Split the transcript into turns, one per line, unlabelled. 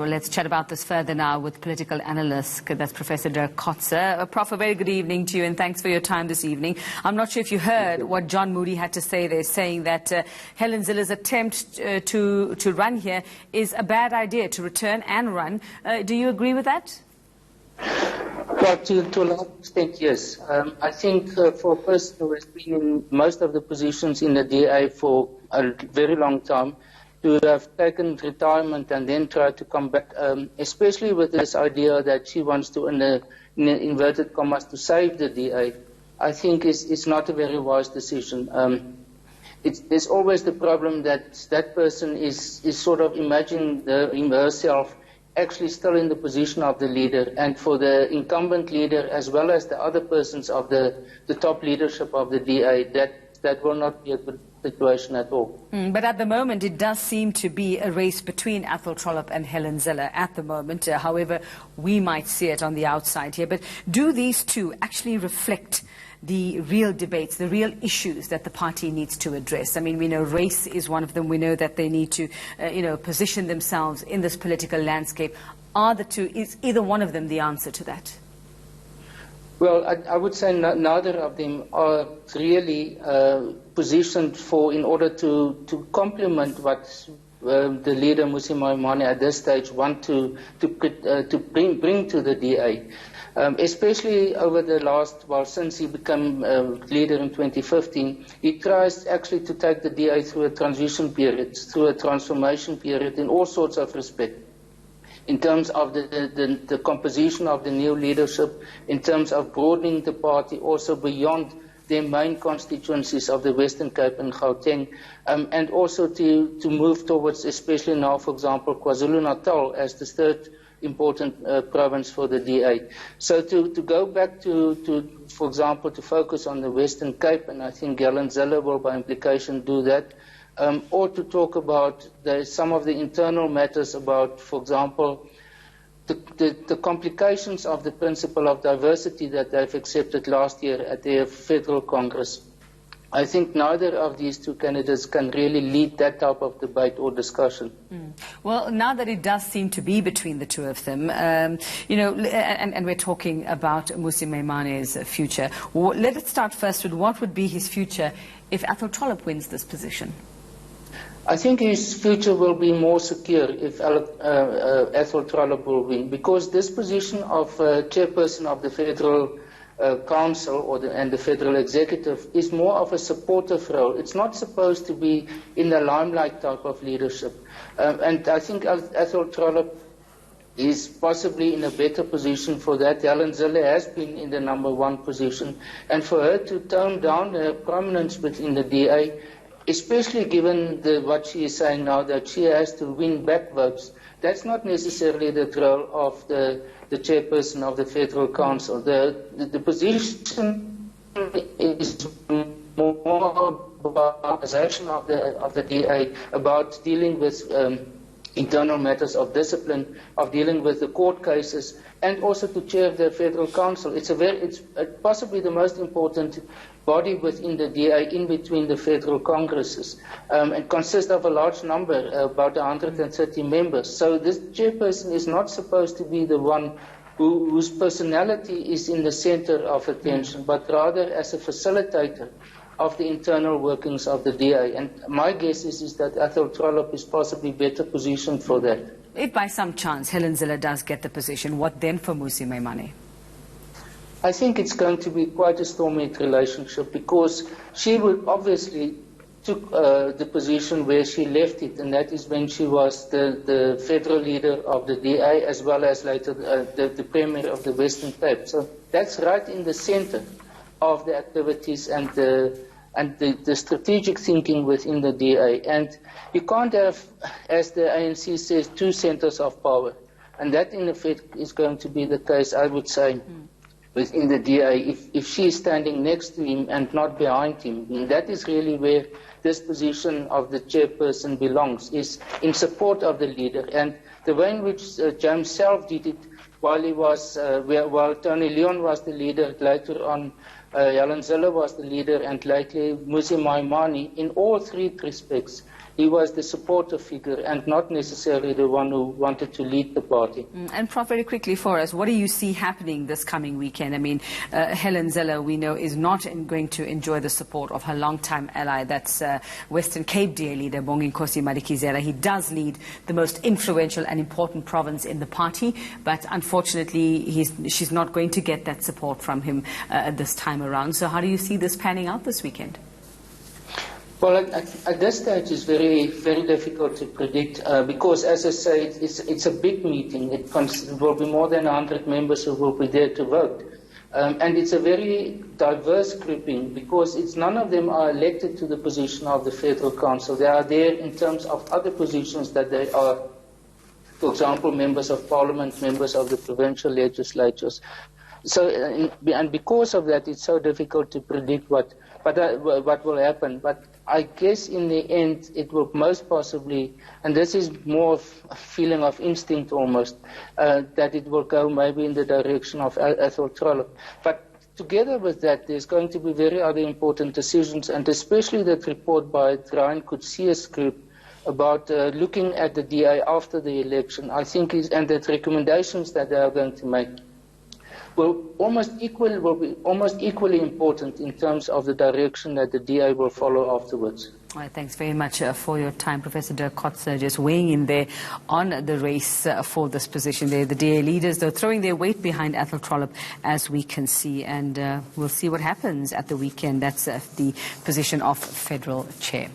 Well, let's chat about this further now with political analyst, that's Professor Dirk Kotze. Prof, a very good evening to you and thanks for your time this evening. I'm not sure if you heard what John Moody had to say there, saying that Helen Zille's attempt to run here is a bad idea, to return and run. Do you agree with that?
Well, to a large extent, yes. I think for a person who has been in most of the positions in the DA for a very long time, to have taken retirement and then try to come back, especially with this idea that she wants to, in inverted commas, to save the DA, I think it's not a very wise decision. There's always the problem that that person is sort of imagining herself actually still in the position of the leader, and for the incumbent leader as well as the other persons of the top leadership of the DA, that will not be a good situation at all.
But at the moment, it does seem to be a race between Athol Trollip and Helen Zille at the moment. However, we might see it on the outside here. But do these two actually reflect the real debates, the real issues that the party needs to address? I mean, we know race is one of them. We know that they need to, position themselves in this political landscape. Is either one of them the answer to that?
Well, I would say neither of them are really positioned in order to complement what the leader, Mmusi Maimane, at this stage want to bring to the DA. Especially over the since he became leader in 2015, he tries actually to take the DA through a transition period, through a transformation period in all sorts of respects. In terms of the composition of the new leadership, in terms of broadening the party also beyond their main constituencies of the Western Cape and Gauteng, and also to move towards, especially now, for example, KwaZulu-Natal as the third important province for the DA. So to go back for example, to focus on the Western Cape, and I think Helen Zille will by implication do that, or to talk about some of the internal matters about, for example, the complications of the principle of diversity that they've accepted last year at their federal Congress. I think neither of these two candidates can really lead that type of debate or discussion.
Well, now that it does seem to be between the two of them, and we're talking about Mmusi Maimane's future. Let us start first with what would be his future if Athol Trollip wins this position.
I think his future will be more secure if Athol Trollip will win, because this position of chairperson of the Federal Council and the Federal Executive is more of a supportive role. It's not supposed to be in the limelight type of leadership. And I think Athol Trollip is possibly in a better position for that. Helen Zille has been in the #1 position. And for her to tone down her prominence within the DA, especially given what she is saying now, that she has to win back votes, that's not necessarily the role of the chairperson of the Federal Council. The position is more about the organization of the DA, about dealing with internal matters of discipline, of dealing with the court cases, and also to chair the Federal Council. It's possibly the most important body within the DA, in between the federal congresses, and consists of a large number, about 130 members. So this chairperson is not supposed to be the one whose personality is in the center of attention, but rather as a facilitator of the internal workings of the DA. And my guess is that Athol Trollip is possibly better positioned for that.
If by some chance Helen Zille does get the position, what then for Mmusi Maimane?
I think it's going to be quite a stormy relationship, because she would obviously took the position where she left it, and that is when she was the federal leader of the DA, as well as later the premier of the Western Cape. So that's right in the center of the activities and the strategic thinking within the DA. And you can't have, as the ANC says, two centers of power. And that, in effect, is going to be the case, I would say, within the DA, if she is standing next to him and not behind him. And that is really where this position of the chairperson belongs, is in support of the leader. And the way in which James Self did it while Tony Leon was the leader, later on Helen Zille was the leader, and lately Mmusi Maimane, in all three respects, he was the supporter figure and not necessarily the one who wanted to lead the party.
And Prof, very quickly for us, what do you see happening this coming weekend? I mean, Helen Zille, we know, is not going to enjoy the support of her longtime ally, that's Western Cape DA leader Bonginkosi Madikizela. He does lead the most influential and important province in the party, but unfortunately she's not going to get that support from him this time around. So how do you see this panning out this weekend?
Well, at this stage it's very, very difficult to predict because, as I say, it's a big meeting. It will be more than 100 members who will be there to vote. And it's a very diverse grouping because none of them are elected to the position of the Federal Council. They are there in terms of other positions that they are, for example, members of Parliament, members of the provincial legislatures. So, and because of that, it's so difficult to predict what will happen. But I guess in the end, it will most possibly, and this is more of a feeling of instinct almost, that it will go maybe in the direction of Ethel Trollop. But together with that, there's going to be very other important decisions, and especially that report by Ryan Coetzee group about looking at the DA after the election, I think, and the recommendations that they are going to make will be almost equally important in terms of the direction that the DA will follow afterwards.
All right, thanks very much for your time, Professor Dirk Coetzee, just weighing in there on the race for this position there. The DA leaders, they're throwing their weight behind Ethel Trollop, as we can see, and we'll see what happens at the weekend. That's the position of Federal Chair.